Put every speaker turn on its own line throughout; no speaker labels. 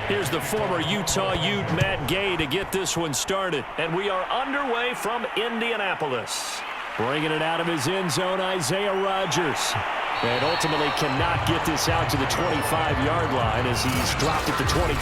Here's the former Utah Ute Matt Gay to get this one started. And we are underway from Indianapolis. Bringing it out of his end zone, Isaiah Rodgers. And ultimately cannot get this out to the 25-yard line as he's dropped at the 23.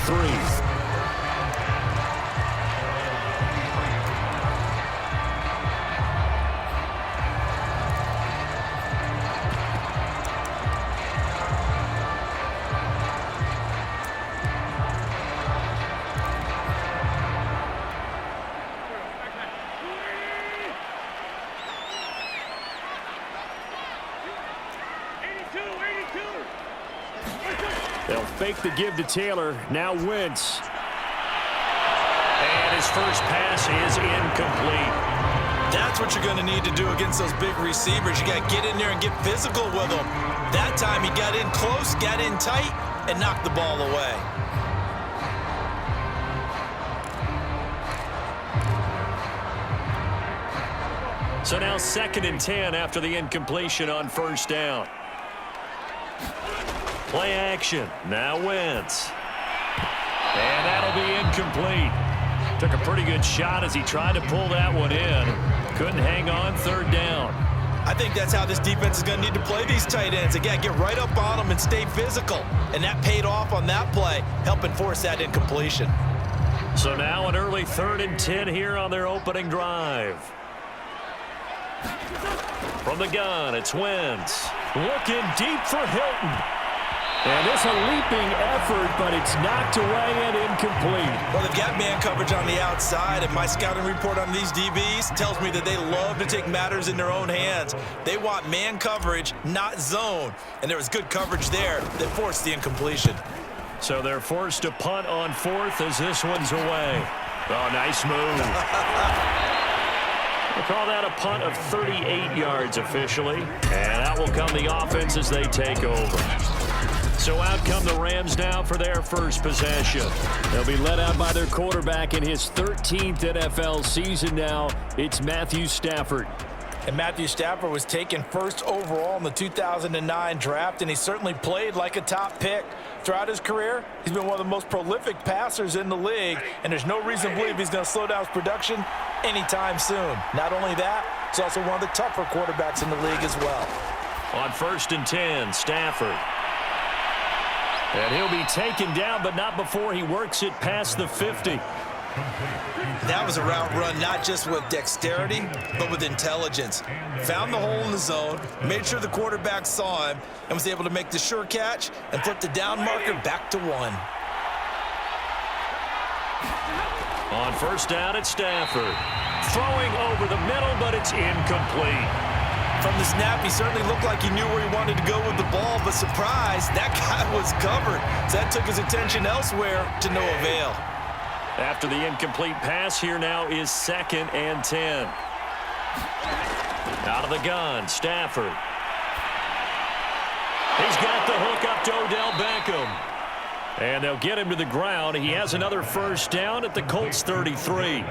They'll fake the give to Taylor. Now Wentz. And his first pass is incomplete.
That's what you're going to need to do against those big receivers. You got to get in there and get physical with them. That time he got in close, got in tight, and knocked the ball away.
So now 2nd and 10 after the incompletion on first down. Play action. Now Wentz. And that'll be incomplete. Took a pretty good shot as he tried to pull that one in. Couldn't hang on 3rd down.
I think that's how this defense is going to need to play these tight ends. They got to get right up on them and stay physical. And that paid off on that play, helping force that incompletion.
So now an early 3rd and 10 here on their opening drive. From the gun, it's Wentz. Looking deep for Hilton. And it's a leaping effort, but it's knocked away and incomplete.
Well, they've got man coverage on the outside, and my scouting report on these DBs tells me that they love to take matters in their own hands. They want man coverage, not zone. And there was good coverage there that forced the incompletion.
So they're forced to punt on 4th as this one's away. Oh, nice move. We'll call that a punt of 38 yards officially. And out will come the offense as they take over. So out come the Rams now for their first possession. They'll be led out by their quarterback in his 13th NFL season now. It's Matthew Stafford.
And Matthew Stafford was taken first overall in the 2009 draft, and he certainly played like a top pick. Throughout his career, he's been one of the most prolific passers in the league, and there's no reason to believe he's going to slow down his production anytime soon. Not only that, he's also one of the tougher quarterbacks in the league as well.
On 1st and 10, Stafford. And he'll be taken down, but not before he works it past the 50.
That was a route run not just with dexterity, but with intelligence. Found the hole in the zone, made sure the quarterback saw him, and was able to make the sure catch and flip the down marker back to 1.
On first down, it's Stafford. Throwing over the middle, but it's incomplete.
From the snap, he certainly looked like he knew where he wanted to go with the ball, but surprise, that guy was covered. So that took his attention elsewhere to no avail.
After the incomplete pass, here now is 2nd and 10. Out of the gun, Stafford. He's got the hook up to Odell Beckham. And they'll get him to the ground. He has another first down at the Colts 33.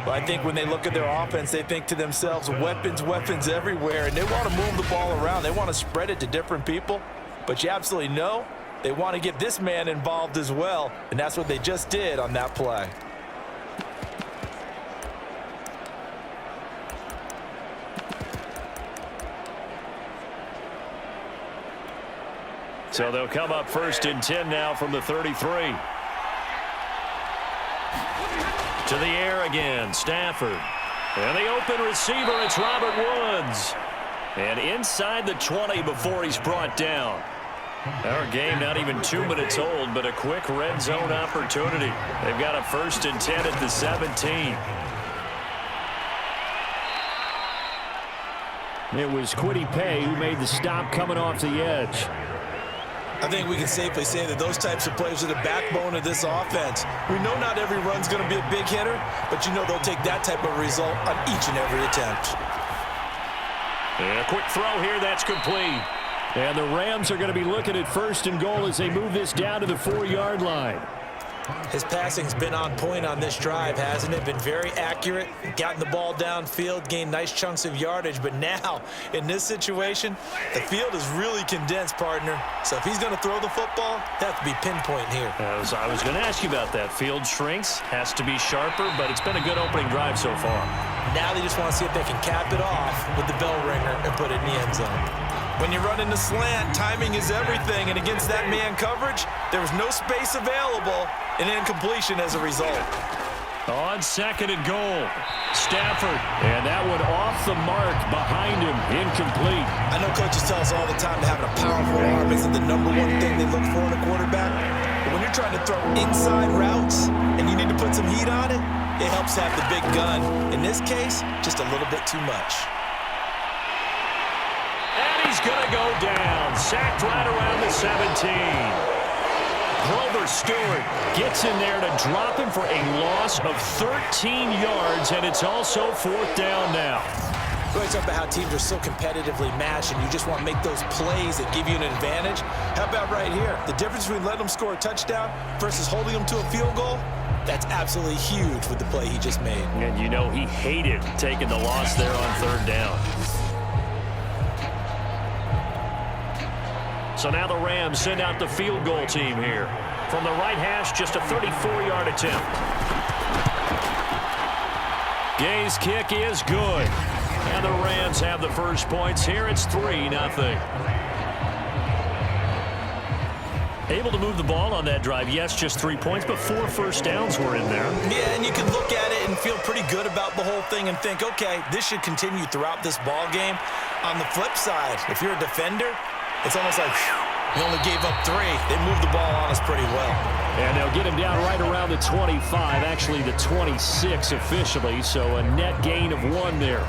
Well, I think when they look at their offense, they think to themselves, weapons, weapons everywhere, and they want to move the ball around. They want to spread it to different people, but you absolutely know they want to get this man involved as well, and that's what they just did on that play.
So they'll come up 1st and 10 now from the 33. To the air again, Stafford. And the open receiver, it's Robert Woods. And inside the 20 before he's brought down. Our game not even 2 minutes old, but a quick red zone opportunity. They've got a 1st and 10 at the 17. It was Kwity Paye who made the stop coming off the edge.
I think we can safely say that those types of players are the backbone of this offense. We know not every run's going to be a big hitter, but you know they'll take that type of result on each and every attempt.
And a quick throw here, that's complete. And the Rams are going to be looking at 1st and goal as they move this down to the 4-yard line.
His passing's been on point on this drive, hasn't it? Been very accurate, gotten the ball downfield, gained nice chunks of yardage. But now, in this situation, the field is really condensed, partner. So if he's going to throw the football, that has to be pinpoint here.
I was going to ask you about that. Field shrinks, has to be sharper, but it's been a good opening drive so far.
Now they just want to see if they can cap it off with the bell ringer and put it in the end zone. When you run in the slant, timing is everything, and against that man coverage, there was no space available, and incompletion as a result.
On second and goal, Stafford, and that one off the mark behind him, incomplete.
I know coaches tell us all the time that having a powerful arm isn't the number one thing they look for in a quarterback, but when you're trying to throw inside routes and you need to put some heat on it, it helps have the big gun. In this case, just a little bit too much.
He's going to go down, sacked right around the 17. Grover Stewart gets in there to drop him for a loss of 13 yards, and it's also fourth down now.
We always talk about how teams are so competitively matched, and you just want to make those plays that give you an advantage. How about right here? The difference between letting them score a touchdown versus holding them to a field goal, that's absolutely huge with the play he just made.
And you know he hated taking the loss there on third down. So now the Rams send out the field goal team here. From the right hash, just a 34-yard attempt. Gay's kick is good. And the Rams have the first points here. It's 3-0. Able to move the ball on that drive. Yes, just 3 points, but 4 first downs were in there.
Yeah, and you can look at it and feel pretty good about the whole thing and think, okay, this should continue throughout this ball game. On the flip side, if you're a defender, it's almost like, whew, we only gave up 3. They moved the ball on us pretty well.
And they'll get him down right around the 25, actually the 26 officially, so a net gain of 1 there.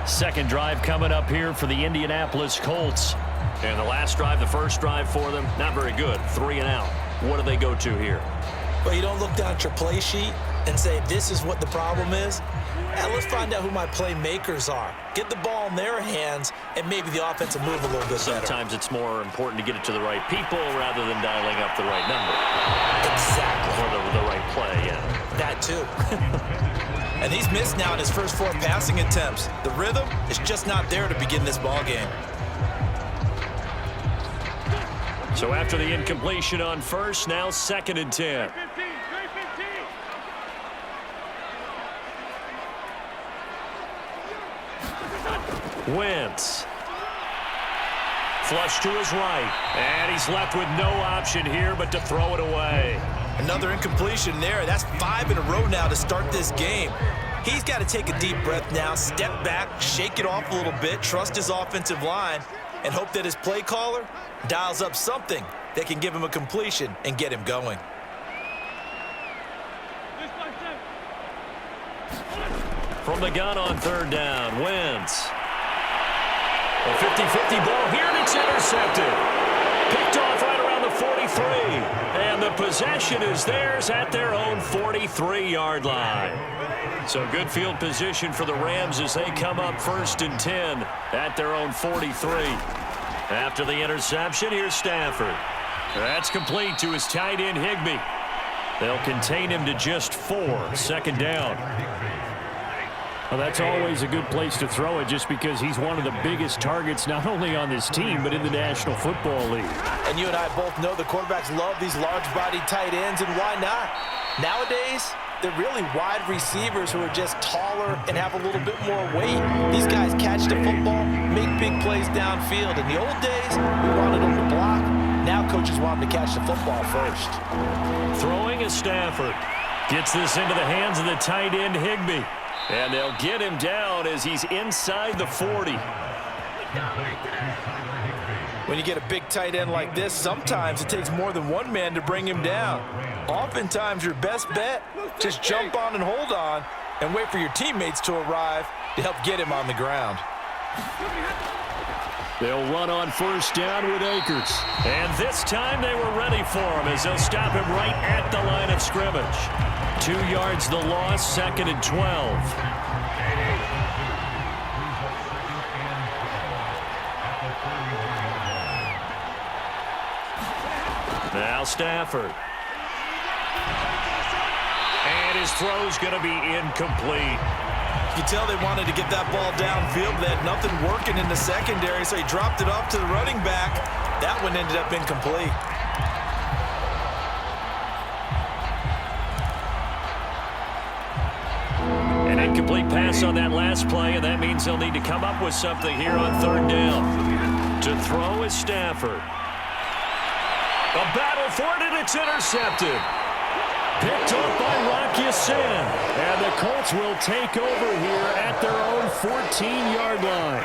Second drive coming up here for the Indianapolis Colts. And the last drive, the first drive for them, not very good, 3 and out. What do they go to here?
Well, you don't look down at your play sheet and say, this is what the problem is. Let's find out who my playmakers are. Get the ball in their hands, and maybe the offense will move a little bit better.
Sometimes it's more important to get it to the right people rather than dialing up the right number.
Exactly.
Or the right play, yeah.
That too. And he's missed now in his first 4 passing attempts. The rhythm is just not there to begin this ball game.
So after the incompletion on first, now second and 10. Wentz. Flush to his right. And he's left with no option here but to throw it away.
Another incompletion there. That's 5 in a row now to start this game. He's got to take a deep breath now, step back, shake it off a little bit, trust his offensive line, and hope that his play caller dials up something that can give him a completion and get him going.
From the gun on third down, Wentz. A 50-50 ball here, and it's intercepted. Picked off right around the 43. And the possession is theirs at their own 43-yard line. So good field position for the Rams as they come up first and 10 at their own 43. After the interception, here's Stafford. That's complete to his tight end, Higbee. They'll contain him to just 4. Second down. Well, that's always a good place to throw it just because he's one of the biggest targets not only on this team but in the National Football League.
And you and I both know the quarterbacks love these large-bodied tight ends, and why not? Nowadays, they're really wide receivers who are just taller and have a little bit more weight. These guys catch the football, make big plays downfield. In the old days, we wanted them to block. Now coaches want them to catch the football first.
Throwing is Stafford. Gets this into the hands of the tight end, Higbee. And they'll get him down as he's inside the 40.
When you get a big tight end like this, sometimes it takes more than one man to bring him down. Oftentimes, your best bet, just jump on and hold on and wait for your teammates to arrive to help get him on the ground.
They'll run on first down with Akers. And this time they were ready for him as they'll stop him right at the line of scrimmage. 2 yards the loss, second and 12. Now Stafford. His throw's going to be incomplete.
You can tell they wanted to get that ball downfield. They had nothing working in the secondary, so he dropped it off to the running back. That one ended up incomplete.
An incomplete pass on that last play, and that means they'll need to come up with something here on third down. To throw is Stafford. A battle for it, and it's intercepted. Picked up by Rocky Sin. And the Colts will take over here at their own 14-yard line.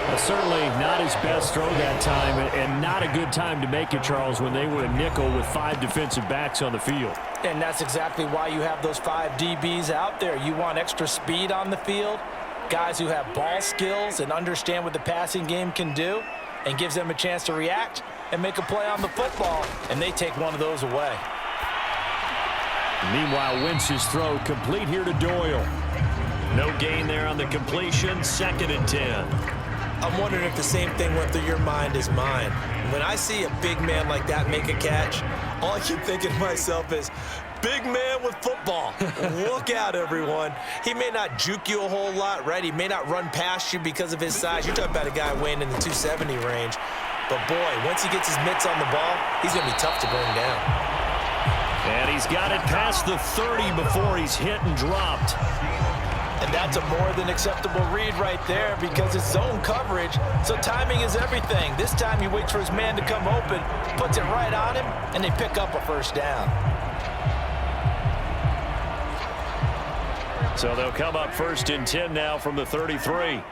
Well, certainly not his best throw that time, and not a good time to make it, Charles, when they were a nickel with 5 defensive backs on the field.
And that's exactly why you have those 5 DBs out there. You want extra speed on the field, guys who have ball skills and understand what the passing game can do, and gives them a chance to react and make a play on the football, and they take one of those away.
Meanwhile, Wentz's throw complete here to Doyle.
No gain there on the completion, 2nd and 10.
I'm wondering if the same thing went through your mind as mine. When I see a big man like that make a catch, all I keep thinking to myself is, big man with football. Look out, everyone. He may not juke you a whole lot, right? He may not run past you because of his size. You're talking about a guy weighing in the 270 range. But, boy, once he gets his mitts on the ball, he's going to be tough to bring down.
And he's got it past the 30 before he's hit and dropped.
And that's a more than acceptable read right there because it's zone coverage, so timing is everything. This time he waits for his man to come open, puts it right on him, and they pick up a first down.
So they'll come up 1st and 10 now from the 33.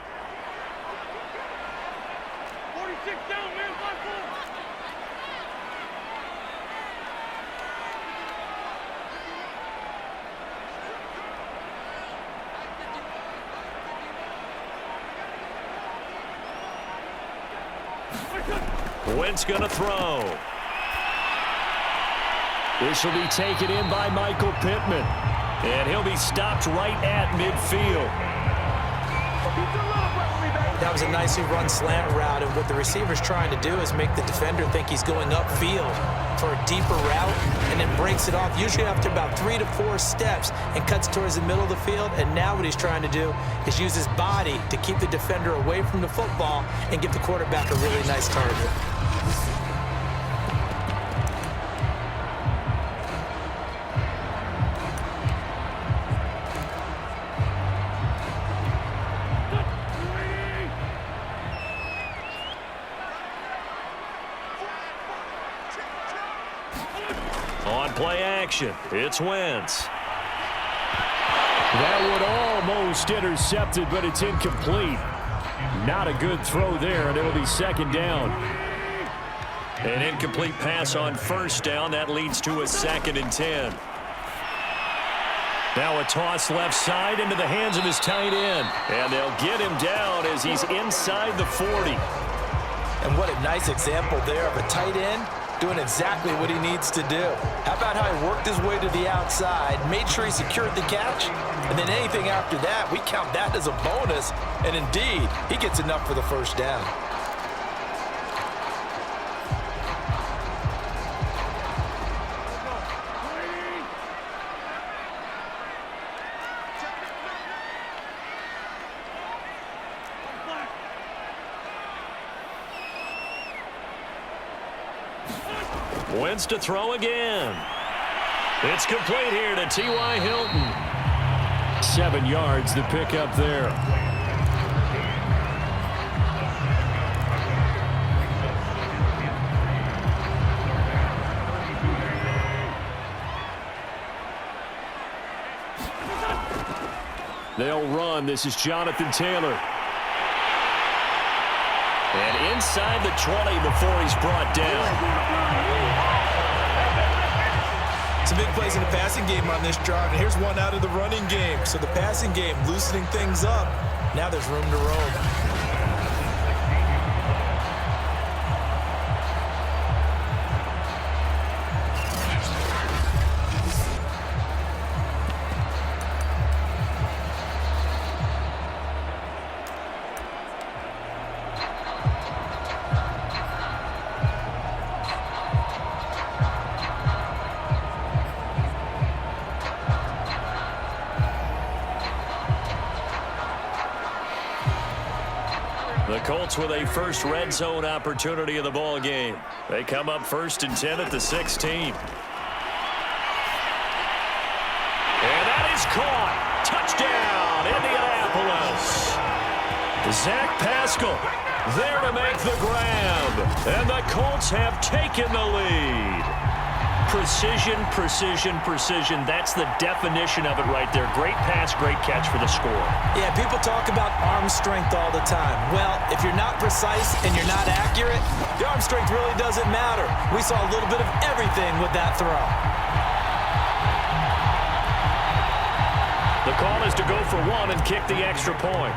Wentz going to throw.
This will be taken in by Michael Pittman.
And he'll be stopped right at midfield.
That was a nicely run slant route, and what the receiver's trying to do is make the defender think he's going upfield for a deeper route, and then breaks it off, usually after about 3 to 4 steps, and cuts towards the middle of the field. And now what he's trying to do is use his body to keep the defender away from the football and give the quarterback a really nice target.
On play action, it's Wentz.
That would almost intercepted, but it's incomplete. Not a good throw there, and it'll be 2nd down.
An incomplete pass on 1st down. That leads to a 2nd and 10. Now a toss left side into the hands of his tight end. And they'll get him down as he's inside the 40.
And what a nice example there of a tight end doing exactly what he needs to do. How about how he worked his way to the outside, made sure he secured the catch, and then anything after that, we count that as a bonus. And indeed, he gets enough for the first down.
Wentz to throw again. It's complete here to T.Y. Hilton.
7 yards the pickup there. They'll run. This is Jonathan Taylor.
And inside the 20 before he's brought down.
Some big plays in the passing game on this drive, and here's one out of the running game. So the passing game loosening things up. Now there's room to roam.
The Colts with a first red zone opportunity of the ball game. They come up 1st and 10 at the 16. And that is caught. Touchdown, Indianapolis. Zach Pascal there to make the grab. And the Colts have taken the lead. Precision, precision, precision. That's the definition of it right there. Great pass, great catch for the score.
Yeah, people talk about arm strength all the time. Well, if you're not precise and you're not accurate, your arm strength really doesn't matter. We saw a little bit of everything with that throw.
The call is to go for one and kick the extra point.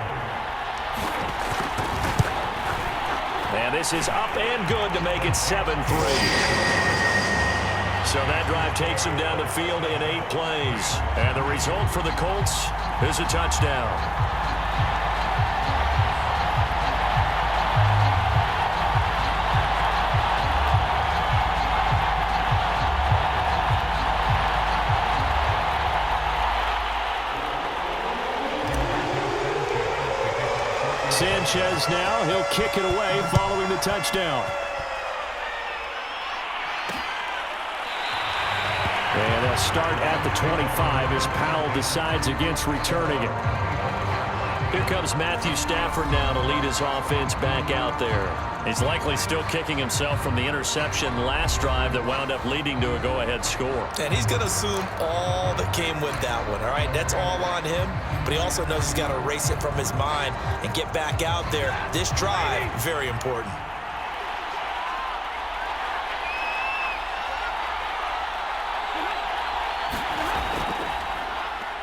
And this is up and good to make it 7-3. So that drive takes him down the field in 8 plays. And the result for the Colts is a touchdown.
Sanchez now, he'll kick it away following the touchdown. And they'll start at the 25 as Powell decides against returning it.
Here comes Matthew Stafford now to lead his offense back out there. He's likely still kicking himself from the interception last drive that wound up leading to a go-ahead score.
And he's going to assume all that came with that one, all right? That's all on him, but he also knows he's got to erase it from his mind and get back out there. This drive, very important.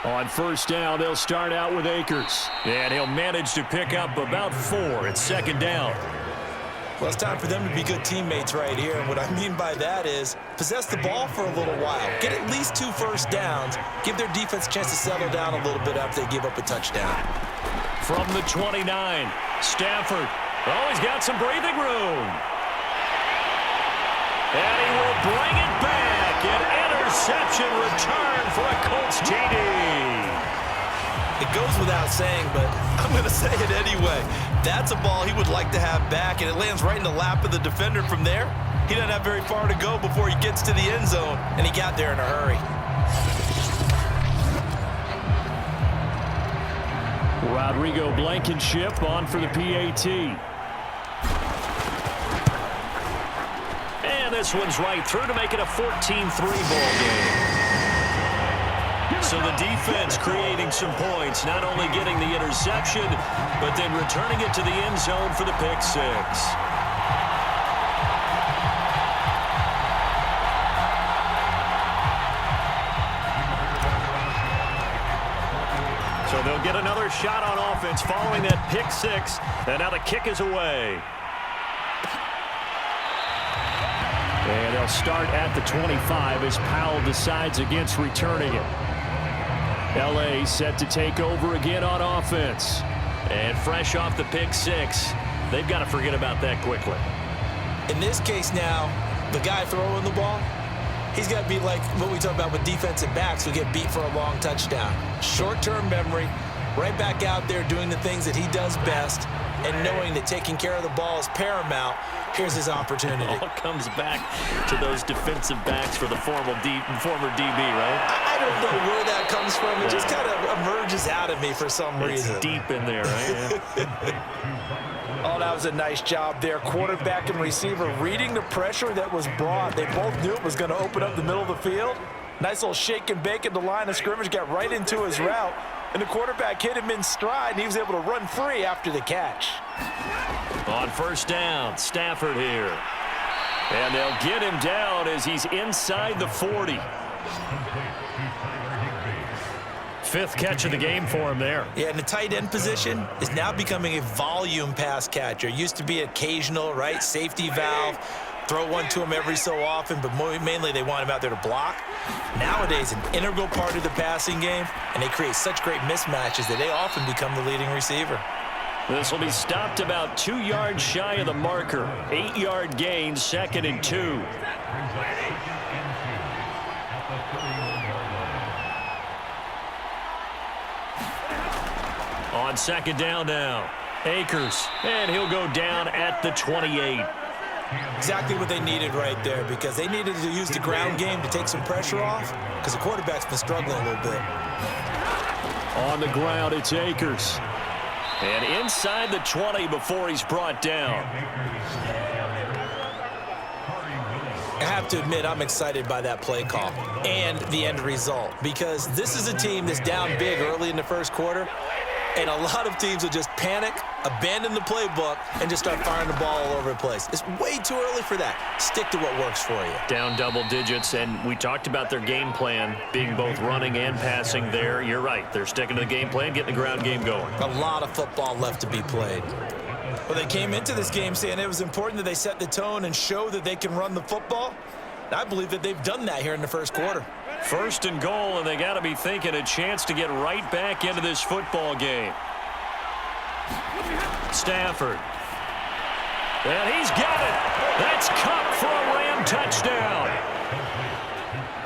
On first down, they'll start out with Akers.
And he'll manage to pick up about 4. It's 2nd down.
Well, it's time for them to be good teammates right here. And what I mean by that is possess the ball for a little while. Get at least 2 first downs. Give their defense a chance to settle down a little bit after they give up a touchdown.
From the 29, Stafford. Oh, he's got some breathing room. And he will bring it back. An interception return for a Colts TD.
It goes without saying, but I'm going to say it anyway. That's a ball he would like to have back, and it lands right in the lap of the defender from there. He doesn't have very far to go before he gets to the end zone, and he got there in a hurry.
Rodrigo Blankenship on for the PAT.
And this one's right through to make it a 14-3 ball game. So the defense creating some points, not only getting the interception, but then returning it to the end zone for the pick 6. So they'll get another shot on offense following that pick 6, and now the kick is away.
And they'll start at the 25 as Powell decides against returning it. L.A. set to take over again on offense.
And fresh off the pick 6, they've got to forget about that quickly.
In this case now, the guy throwing the ball, he's got to be like what we talk about with defensive backs who get beat for a long touchdown. Short-term memory, right back out there doing the things that he does best, and knowing that taking care of the ball is paramount. Here's his opportunity.
It all comes back to those defensive backs for the former DB, right?
I don't know where that comes from. It just kind of emerges out of me for some reason.
It's deep in there, right?
Oh, that was a nice job there. Quarterback and receiver reading the pressure that was brought. They both knew it was going to open up the middle of the field. Nice little shake and bake at the line of scrimmage, got right into his route. And the quarterback hit him in stride, and he was able to run free after the catch.
On first down, Stafford here. And they'll get him down as he's inside the 40. 5th catch of the game for him there.
Yeah, and the tight end position is now becoming a volume pass catcher. Used to be occasional, right? Safety valve. Throw one to him every so often, but mainly they want him out there to block. Nowadays, an integral part of the passing game, and they create such great mismatches that they often become the leading receiver.
This will be stopped about 2 yards shy of the marker. 8-yard gain, 2nd and 2. On 2nd down now.
Akers, and he'll go down at the 28.
Exactly what they needed right there, because they needed to use the ground game to take some pressure off, because the quarterback's been struggling a little bit.
On the ground, it's Akers.
And inside the 20 before he's brought down.
I have to admit, I'm excited by that play call and the end result, because this is a team that's down big early in the first quarter, and a lot of teams will just panic, abandon the playbook, and just start firing the ball all over the place. It's way too early for that. Stick to what works for you.
Down double digits, and we talked about their game plan being both running and passing there. You're right. They're sticking to the game plan, getting the ground game going.
A lot of football left to be played. Well, they came into this game saying it was important that they set the tone and show that they can run the football. I believe that they've done that here in the first quarter.
First and goal, and they got to be thinking a chance to get right back into this football game. Stafford. And he's got it. That's Cup for a Ram touchdown.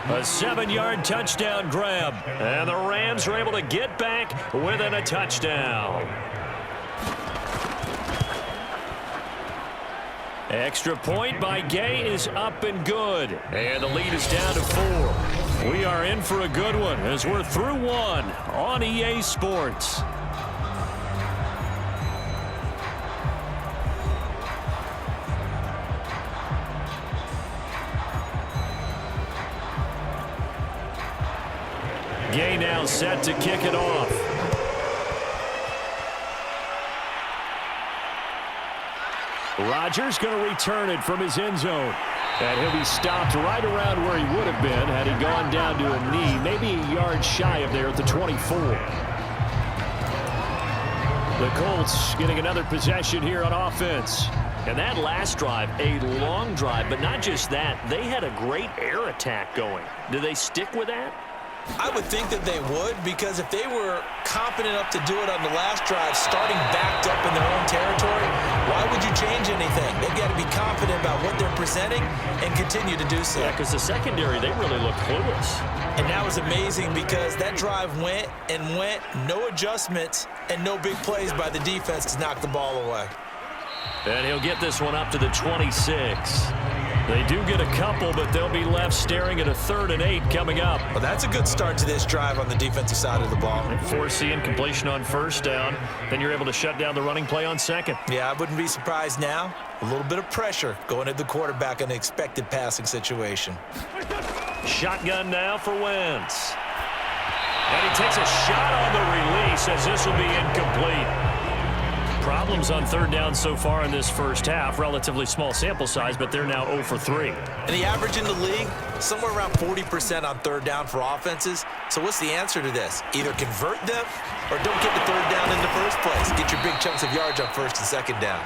A 7-yard touchdown grab. And the Rams are able to get back within a touchdown. Extra point by Gay is up and good. And the lead is down to 4. We are in for a good one as we're through one on EA Sports. Gay now set to kick it off. Rodgers going to return it from his end zone. And he'll be stopped right around where he would have been had he gone down to a knee, maybe a yard shy of there at the 24. The Colts getting another possession here on offense. And that last drive, a long drive, but not just that. They had a great air attack going. Do they stick with that?
I would think that they would, because if they were competent enough to do it on the last drive, starting backed up in their own territory, why would you change anything? They've got to be confident about what they're presenting and continue to do so.
Yeah, because the secondary, they really look clueless.
And that was amazing, because that drive went and went, no adjustments, and no big plays by the defense to knock the ball away.
And he'll get this one up to the 26. They do get a couple, but they'll be left staring at a 3rd and 8 coming up.
Well, that's a good start to this drive on the defensive side of the ball.
Forcing completion on first down. Then you're able to shut down the running play on second.
Yeah, I wouldn't be surprised now. A little bit of pressure going at the quarterback in an expected passing situation.
Shotgun now for Wentz. And he takes a shot on the release as this will be incomplete. Problems on 3rd down so far in this first half. Relatively small sample size, but they're now 0 for 3.
And the average in the league, somewhere around 40% on 3rd down for offenses. So what's the answer to this? Either convert them or don't get the 3rd down in the first place. Get your big chunks of yards on 1st and 2nd down.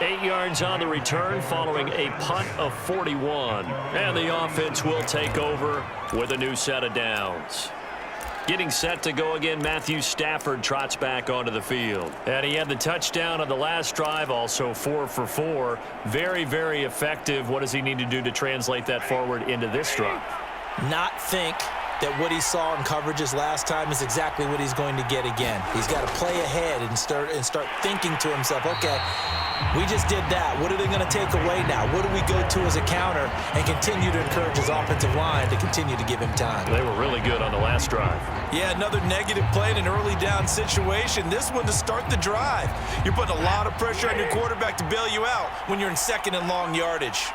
8 yards on the return following a punt of 41. And the offense will take over with a new set of downs. Getting set to go again, Matthew Stafford trots back onto the field. And he had the touchdown on the last drive, also 4 for 4. Very, very effective. What does he need to do to translate that forward into this drive?
Not think that what he saw in coverages last time is exactly what he's going to get again. He's got to play ahead and start thinking to himself, okay, we just did that. What are they going to take away now? What do we go to as a counter? And continue to encourage his offensive line to continue to give him time.
They were really good on the last drive.
Yeah, another negative play in an early down situation. This one to start the drive. You're putting a lot of pressure on your quarterback to bail you out when you're in 2nd and long yardage.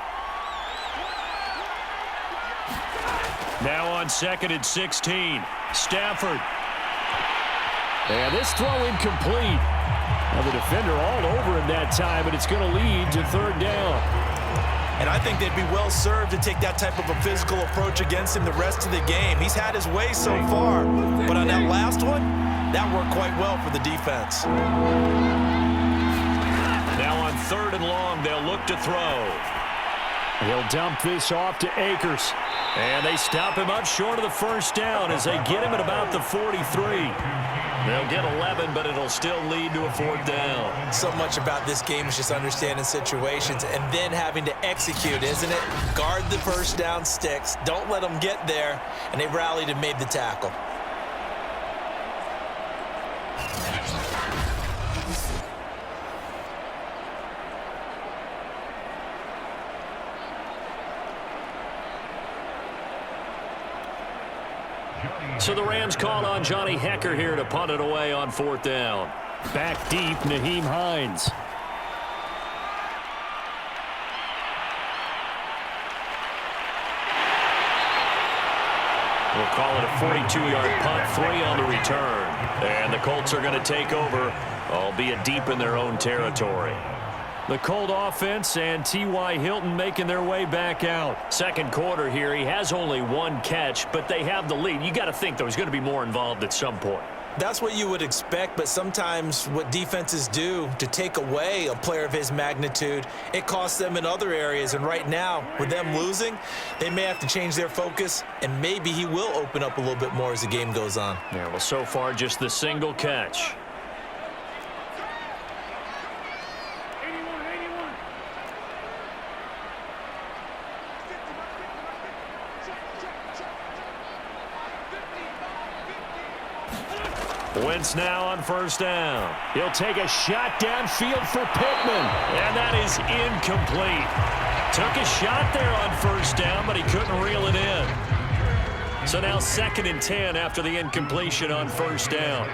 Now on 2nd and 16, Stafford. And this throw incomplete. Now the defender all over him that time, but it's going to lead to 3rd down.
And I think they'd be well served to take that type of a physical approach against him the rest of the game. He's had his way so far, but on that last one, that worked quite well for the defense.
Now on 3rd and long, they'll look to throw.
He'll dump this off to Akers.
And they stop him up short of the 1st down as they get him at about the 43. They'll get 11, but it'll still lead to a 4th down.
So much about this game is just understanding situations and then having to execute, isn't it? Guard the 1st down sticks. Don't let them get there. And they rallied and made the tackle.
So the Rams call on Johnny Hecker here to punt it away on 4th down.
Back deep, Nyheim Hines.
We'll call it a 42-yard punt, 3 on the return. And the Colts are going to take over, albeit deep in their own territory.
The Colt offense and T.Y. Hilton making their way back out.
Second quarter here, he has only 1 catch, but they have the lead. You got to think, though, he's going to be more involved at some point.
That's what you would expect, but sometimes what defenses do to take away a player of his magnitude, it costs them in other areas. And right now, with them losing, they may have to change their focus, and maybe he will open up a little bit more as the game goes on.
Yeah, well, so far, just the single catch. Wentz now on 1st down.
He'll take a shot downfield for Pittman.
And that is incomplete. Took a shot there on 1st down, but he couldn't reel it in. So now 2nd and 10 after the incompletion on 1st down.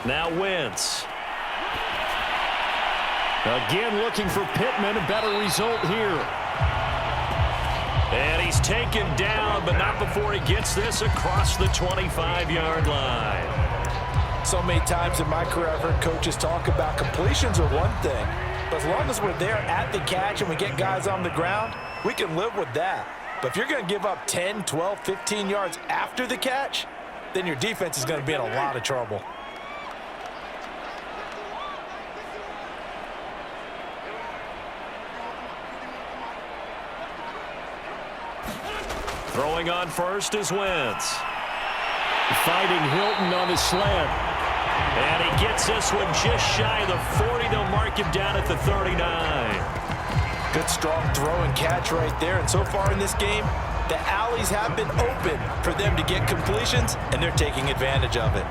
Now Wentz.
Again looking for Pittman, a better result here.
And he's taken down, but not before he gets this across the 25-yard line.
So many times in my career, I've heard coaches talk about completions are one thing. But as long as we're there at the catch and we get guys on the ground, we can live with that. But if you're going to give up 10, 12, 15 yards after the catch, then your defense is going to be in a lot of trouble.
Throwing on first is Wentz.
Fighting Hilton on his slant.
And he gets this one just shy of the 40. They'll mark him down at the 39.
Good strong throw and catch right there. And so far in this game, the alleys have been open for them to get completions, and they're taking advantage of it.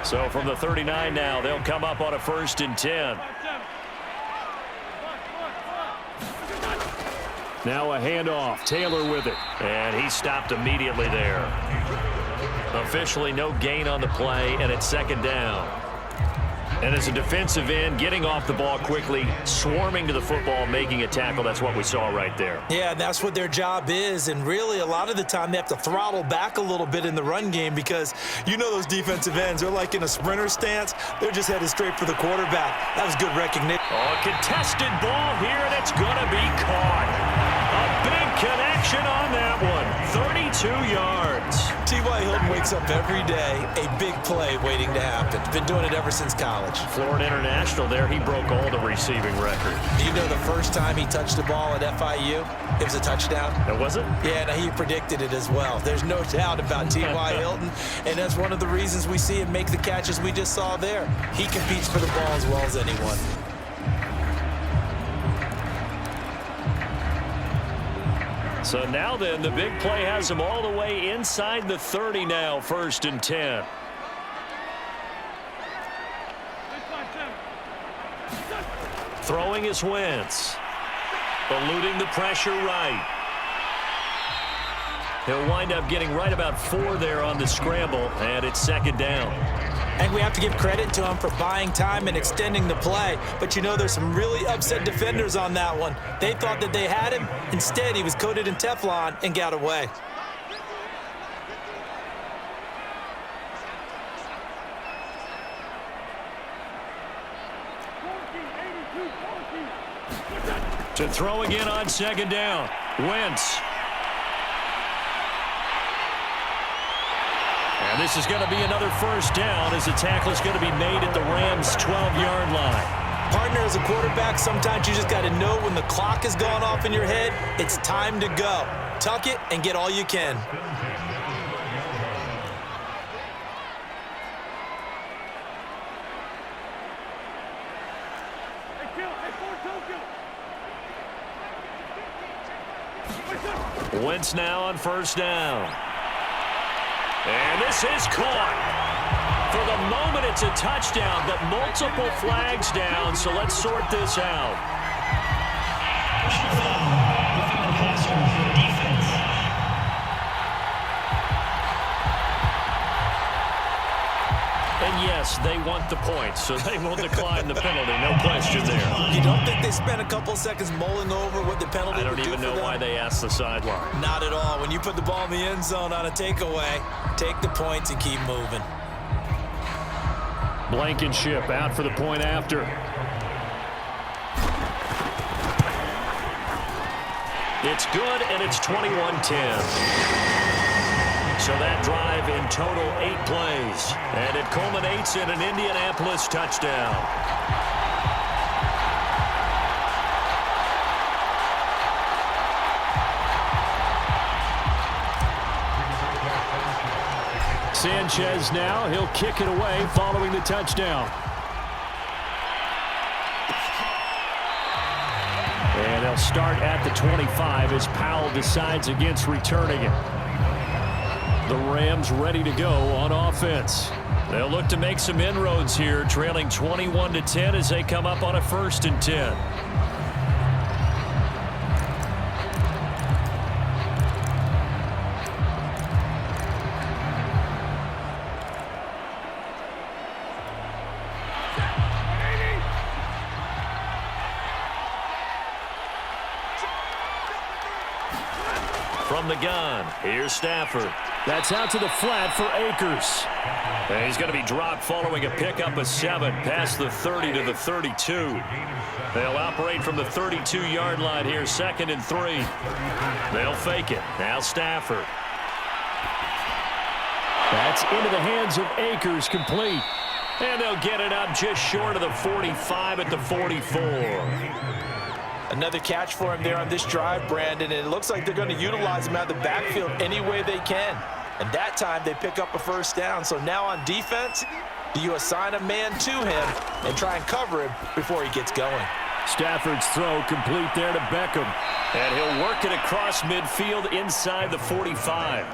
So from the 39 now, they'll come up on a 1st and 10.
Now a handoff. Taylor with it.
And he stopped immediately there. Officially no gain on the play, and it's 2nd down. And as a defensive end, getting off the ball quickly, swarming to the football, making a tackle, that's what we saw right there.
Yeah, that's what their job is, and really a lot of the time they have to throttle back a little bit in the run game because you know those defensive ends, they're like in a sprinter stance. They're just headed straight for the quarterback. That was good recognition.
Oh, contested ball here, and it's going to be caught. A big connection on that one. 32 yards.
T.Y. Hilton wakes up every day, a big play waiting to happen. Been doing it ever since college.
Florida International there, he broke all the receiving records.
Do you know the first time he touched the ball at FIU, it was a touchdown?
That was it?
Yeah, no, he predicted it as well. There's no doubt about T.Y. Hilton, and that's one of the reasons we see him make the catches we just saw there. He competes for the ball as well as anyone.
So now then, the big play has him all the way inside the 30 now, 1st and 10. Throwing is Wentz. Eluding the pressure right. He'll wind up getting right about 4 there on the scramble, and it's 2nd down.
And we have to give credit to him for buying time and extending the play. But you know there's some really upset defenders on that one. They thought that they had him. Instead, he was coated in Teflon and got away.
To throw again on 2nd down. Wentz. And this is going to be another 1st down as the tackle is going to be made at the Rams' 12-yard line.
Partner, as a quarterback, sometimes you just got to know when the clock has gone off in your head, it's time to go. Tuck it and get all you can.
Wentz now on 1st down. And this is caught. For the moment, it's a touchdown, but multiple flags down, so let's sort this out. And yes, they want the points, so they will decline the penalty, no question there.
You don't think they spent a couple seconds mulling over what the penalty would do for them?
I don't even know why they asked the sideline.
Not at all. When you put the ball in the end zone on a takeaway, take the points and keep moving.
Blankenship out for the point after.
It's good, and it's 21-10. So that drive in total 8 plays, and it culminates in an Indianapolis touchdown.
Sanchez now, he'll kick it away following the touchdown. And they'll start at the 25 as Powell decides against returning it. The Rams ready to go on offense. They'll look to make some inroads here, trailing 21-10 as they come up on a 1st and 10.
From the gun, here's Stafford.
That's out to the flat for Akers.
And he's going to be dropped following a pickup of 7 past the 30 to the 32. They'll operate from the 32-yard line here, 2nd and 3. They'll fake it. Now Stafford.
That's into the hands of Akers, complete.
And they'll get it up just short of the 45 at the 44.
Another catch for him there on this drive, Brandon, and it looks like they're going to utilize him out of the backfield any way they can. And that time they pick up a 1st down. So now on defense, do you assign a man to him and try and cover him before he gets going?
Stafford's throw complete there to Beckham.
And he'll work it across midfield inside the 45.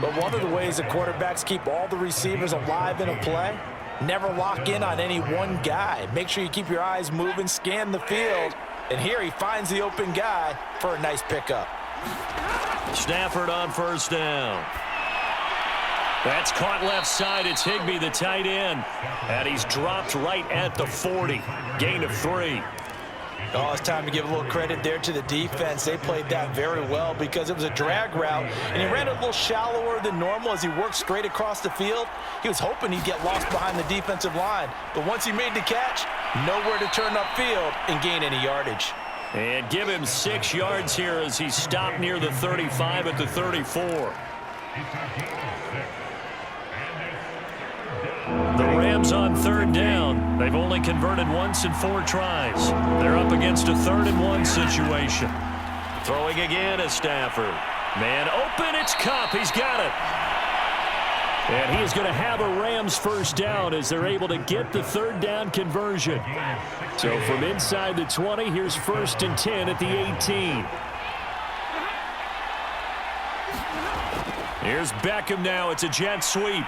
But one of the ways the quarterbacks keep all the receivers alive in a play, never lock in on any one guy. Make sure you keep your eyes moving, scan the field. And here he finds the open guy for a nice pickup.
Stafford on 1st down. That's caught left side. It's Higbee, the tight end. And he's dropped right at the 40. Gain of 3.
Oh, it's time to give a little credit there to the defense. They played that very well because it was a drag route, and he ran a little shallower than normal as he worked straight across the field. He was hoping he'd get lost behind the defensive line, but once he made the catch, nowhere to turn upfield and gain any yardage.
And give him 6 yards here as he stopped near the 35 at the 34. The Rams on 3rd down. They've only converted once in 4 tries. They're up against a 3rd and 1 situation. Throwing again is Stafford. Man open, it's Kupp. He's got it.
And he is going to have a Rams 1st down as they're able to get the 3rd down conversion. So from inside the 20, here's 1st and 10 at the 18.
Here's Beckham now. It's a jet sweep.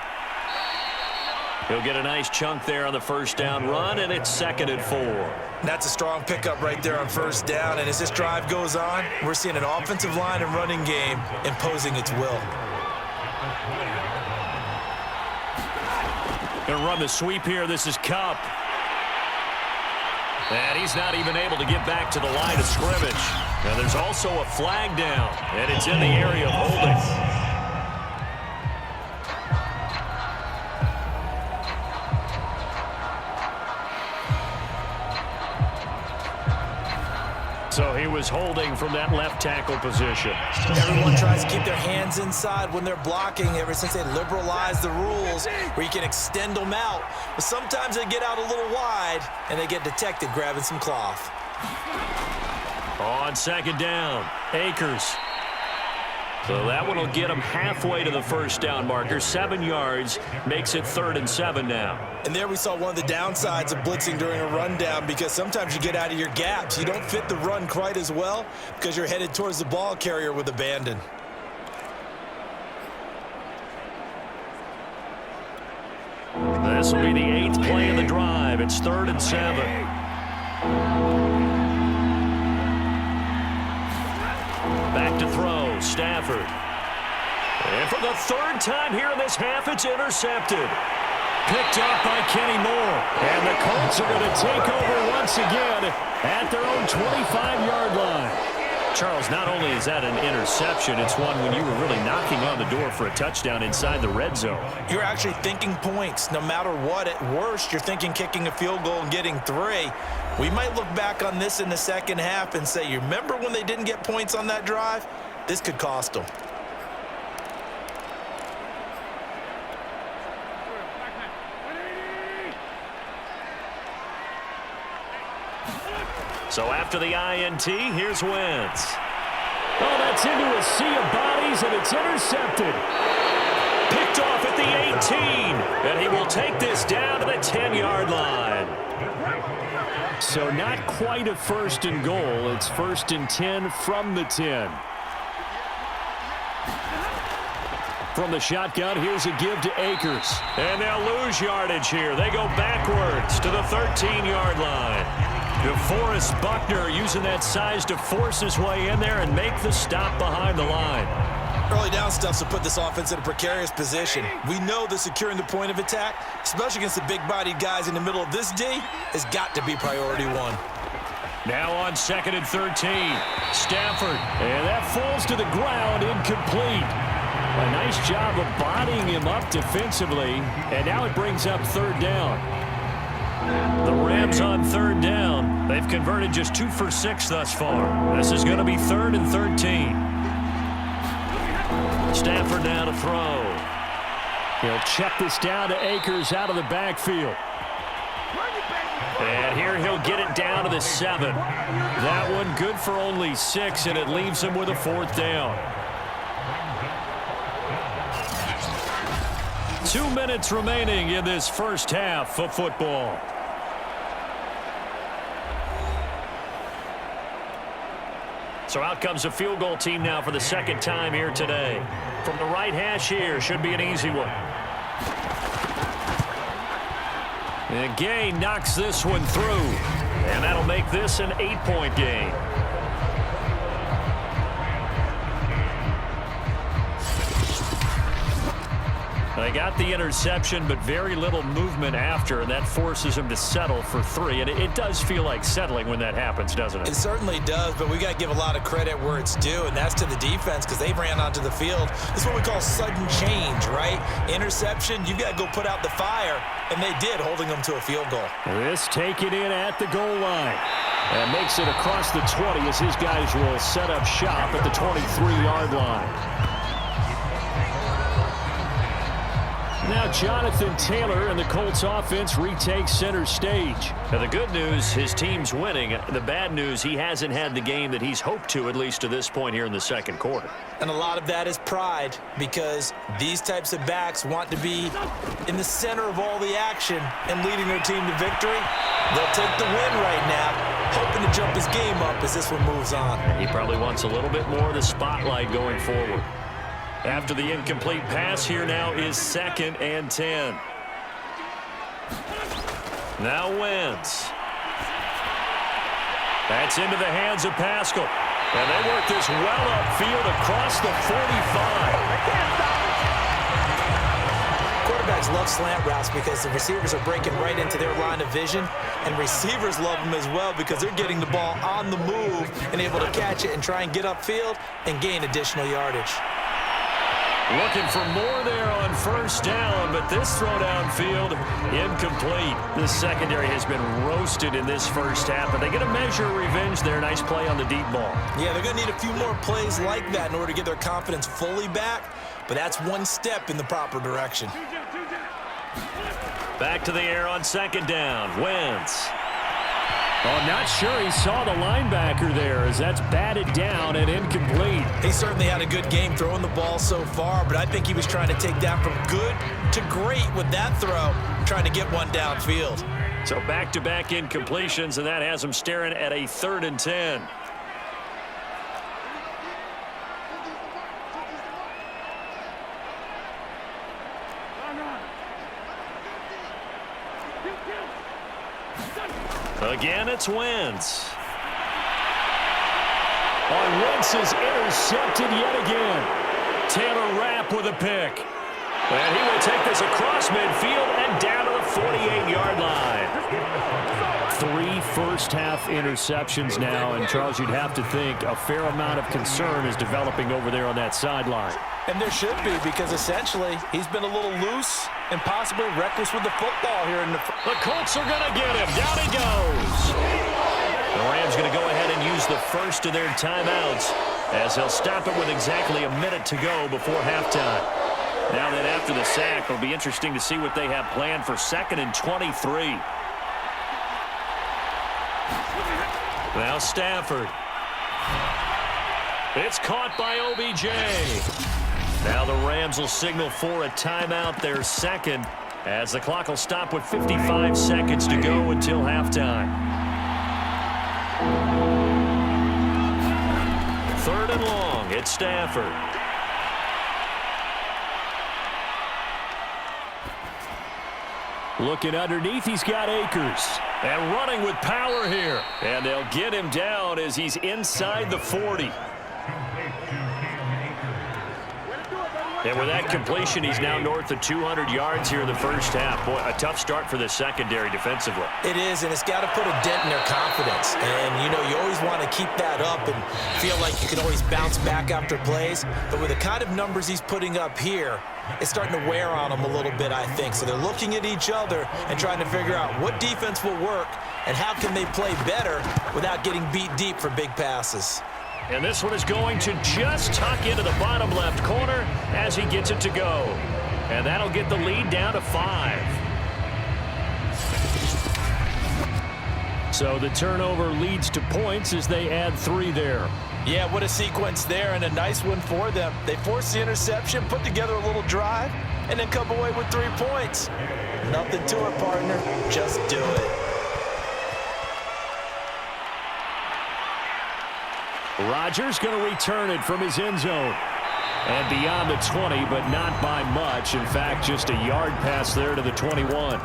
He'll get a nice chunk there on the 1st down run, and it's 2nd and 4.
That's a strong pickup right there on 1st down, and as this drive goes on, we're seeing an offensive line and running game imposing its will.
Going to run the sweep here. This is Kupp. And he's not even able to get back to the line of scrimmage. Now there's also a flag down, and it's in the area of holding. So he was holding from that left tackle position.
Everyone tries to keep their hands inside when they're blocking ever since they liberalized the rules where you can extend them out. But sometimes they get out a little wide and they get detected grabbing some cloth.
On 2nd down, Akers. So that one will get him halfway to the 1st down marker. 7 yards makes it 3rd and 7 now.
And there we saw one of the downsides of blitzing during a rundown because sometimes you get out of your gaps. You don't fit the run quite as well because you're headed towards the ball carrier with abandon.
This will be the 8th play of the drive. It's 3rd and 7. Back to throw, Stafford. And for the third time here in this half, it's intercepted. Picked up by Kenny Moore. And the Colts are going to take over once again at their own 25-yard line. Charles, not only is that an interception, it's one when you were really knocking on the door for a touchdown inside the red zone.
You're actually thinking points. No matter what, at worst, you're thinking kicking a field goal and getting 3. We might look back on this in the second half and say, you remember when they didn't get points on that drive? This could cost them.
So after the INT, here's Wentz.
Oh, that's into a sea of bodies, and it's intercepted.
Picked off at the 18, and he will take this down to the 10-yard line.
So not quite a first and goal. It's 1st and 10 from the 10. From the shotgun, here's a give to Akers.
And they'll lose yardage here. They go backwards to the 13-yard line. DeForest Buckner using that size to force his way in there and make the stop behind the line.
Early down stuff to put this offense in a precarious position. We know that securing the point of attack, especially against the big-bodied guys in the middle of this D, has got to be priority 1.
Now on 2nd and 13. Stafford.
And that falls to the ground, incomplete. A nice job of bodying him up defensively, and now it brings up 3rd down.
The Rams on 3rd down. They've converted just 2 for 6 thus far. This is going to be 3rd and 13. Stafford now to throw.
He'll check this down to Akers out of the backfield.
And here he'll get it down to the 7. That one good for only 6, and it leaves him with a 4th down. 2 minutes remaining in this first half of football. So out comes a field goal team now for the 2nd time here today. From the right hash here, should be an easy one. And Gay knocks this one through. And that'll make this an 8-point game. They got the interception, but very little movement after, and that forces him to settle for 3. And it does feel like settling when that happens, doesn't it?
It certainly does, but we got to give a lot of credit where it's due, and that's to the defense because they ran onto the field. This is what we call sudden change, right? Interception, you got to go put out the fire, and they did, holding them to a field goal.
This taken in at the goal line. And makes it across the 20 as his guys will set up shop at the 23-yard line. Now Jonathan Taylor and the Colts offense retakes center stage.
Now the good news, his team's winning. The bad news, he hasn't had the game that he's hoped to, at least to this point here in the 2nd quarter.
And a lot of that is pride because these types of backs want to be in the center of all the action and leading their team to victory. They'll take the win right now, hoping to jump his game up as this one moves on.
He probably wants a little bit more of the spotlight going forward. After the incomplete pass, here now is 2nd and 10. Now Wentz. That's into the hands of Pascal. And they work this well upfield across the 45.
Quarterbacks love slant routes because the receivers are breaking right into their line of vision, and receivers love them as well because they're getting the ball on the move and able to catch it and try and get upfield and gain additional yardage.
Looking for more there on 1st down, but this throw downfield incomplete. The secondary has been roasted in this first half, but they get a measure of revenge there. Nice play on the deep ball.
Yeah, they're going to need a few more plays like that in order to get their confidence fully back, but that's one step in the proper direction.
Back to the air on 2nd down. Wentz.
Oh, not sure he saw the linebacker there as that's batted down and incomplete.
He certainly had a good game throwing the ball so far, but I think he was trying to take that from good to great with that throw, trying to get one downfield.
So back-to-back incompletions, and that has him staring at a 3rd and 10. Again, it's Wentz.
On Wentz is intercepted yet again. Taylor Rapp with a pick. And he will take this across midfield and down to the 48-yard line. 3 first-half interceptions now, and Charles, you'd have to think a fair amount of concern is developing over there on that sideline.
And there should be, because essentially he's been a little loose and possibly reckless with the football here.
The Colts are going to get him. Down he goes.
The Rams going to go ahead and use the first of their timeouts as they'll stop it with exactly a minute to go before halftime. Now that after the sack, it'll be interesting to see what they have planned for 2nd and 23. Now Stafford. It's caught by OBJ. Now the Rams will signal for a timeout, their second, as the clock will stop with 55 seconds to go until halftime. 3rd and long. It's Stafford.
Looking underneath, he's got Akers.
And running with power here. And they'll get him down as he's inside the 40. And with that completion, he's now north of 200 yards here in the first half. Boy, a tough start for the secondary defensively.
It is, and it's got to put a dent in their confidence. And, you know, you always want to keep that up and feel like you can always bounce back after plays. But with the kind of numbers he's putting up here, it's starting to wear on them a little bit, I think. So they're looking at each other and trying to figure out what defense will work and how can they play better without getting beat deep for big passes.
And this one is going to just tuck into the bottom left corner as he gets it to go. And that'll get the lead down to 5.
So the turnover leads to points as they add 3 there.
Yeah, what a sequence there, and a nice one for them. They forced the interception, put together a little drive, and then come away with 3 points. Nothing to it, partner. Just do it.
Rodgers going to return it from his end zone. And beyond the 20, but not by much. In fact, just a yard pass there to the 21.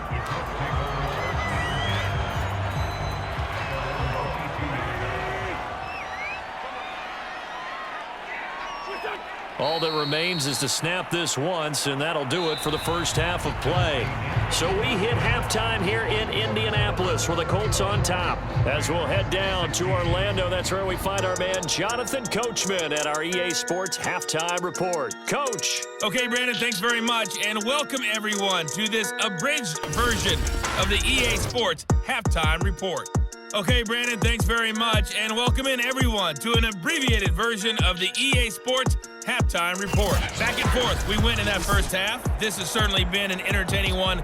All that remains is to snap this once, and that'll do it for the first half of play. So we hit halftime here in Indianapolis with the Colts on top. As we'll head down to Orlando, that's where we find our man Jonathan Coachman at our EA Sports Halftime Report. Coach.
Okay, Brandon, thanks very much, and welcome everyone to this abridged version of the EA Sports Halftime Report. Okay, Brandon, thanks very much, and welcome in everyone to an abbreviated version of the EA Sports Halftime Report. Back and forth, we win in that first half. This has certainly been an entertaining one